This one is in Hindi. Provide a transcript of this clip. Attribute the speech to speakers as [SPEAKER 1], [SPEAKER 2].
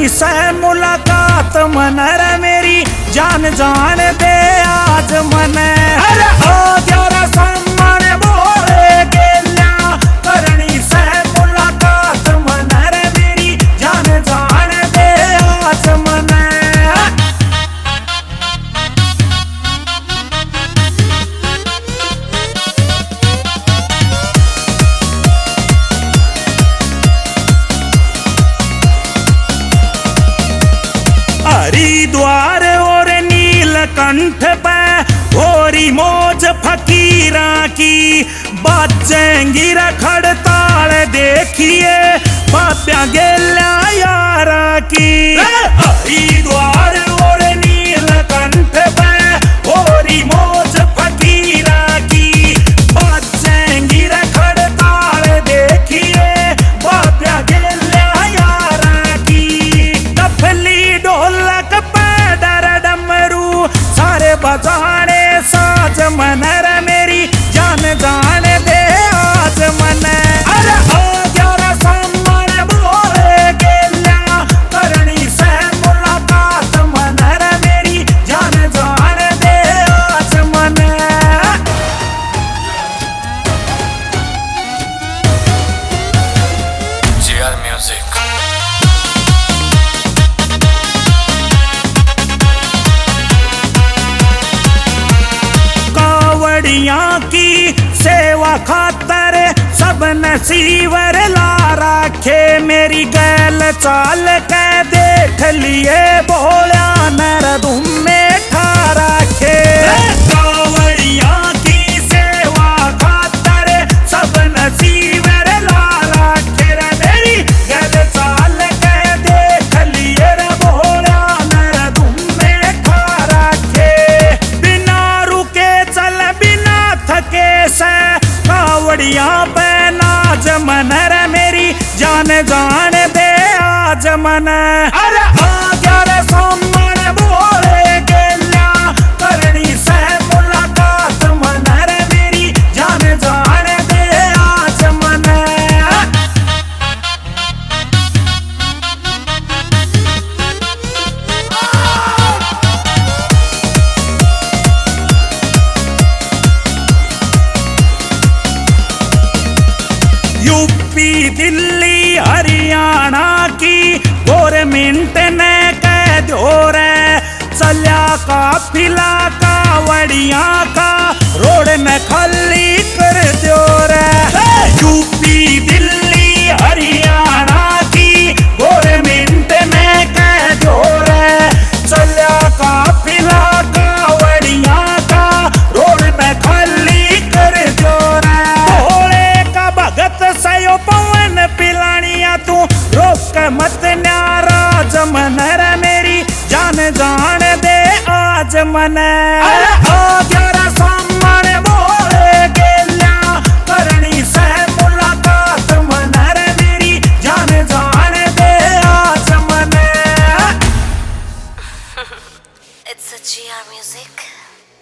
[SPEAKER 1] करनी से मुलाकात मन रे मेरी जान जान दे आज मन। अरे ओ ग्यारह सम्मान बोले गेल्या करनी से मुलाकात मन रे मेरी जान जान दे आज मन। हरिद्वार और नीलकंठ पे होरी मौज फकीरा की बाजेंगी खड़ताल देखिए बाप्या गेल्या यारा की। हरिद्वार और नीलकंठ पे होरी मौज फकीरा की बाजेंगी खड़ताल देखिए बाप्या गेल्या यारा की। डफली ढोलक पैदर डमरू सारे बजाने साज मन रे मेरी जान जान दे आज मन। अरे ओ ग्यारह सम्मान बोले गेल्या करनी से मुलाकात मन रे मेरी जान जान दे आज मन।
[SPEAKER 2] GR Music।
[SPEAKER 1] कावड़ियाँ की सेवा खातर सब नसीवर ला रखे मेरी गैल चाल के देख लिए बोला नर धुम में ठा रखे। कावड़ियाँ की सेवा खातर सब नसीवर ला रखे रे मेरी गैल चाल के देख लिए रे बोला नर धुम में ठा रखे। बिना रुके चल बिना थके से कावड़ियाँ पे नाच मन रे मेरी जान जान दे आज मन। अरे आ ग्यारह सम्मान बोले गेल्या करनी से मुलाकात मन रे मेरी जान जान दे आज मन। यूपी दिल्ली हरियाणा की गवर्नमेंट ने कह दो रे चल्या काफिला कावड़ियाँ का रोड में खाली कर दो रे। यूपी दिल्ली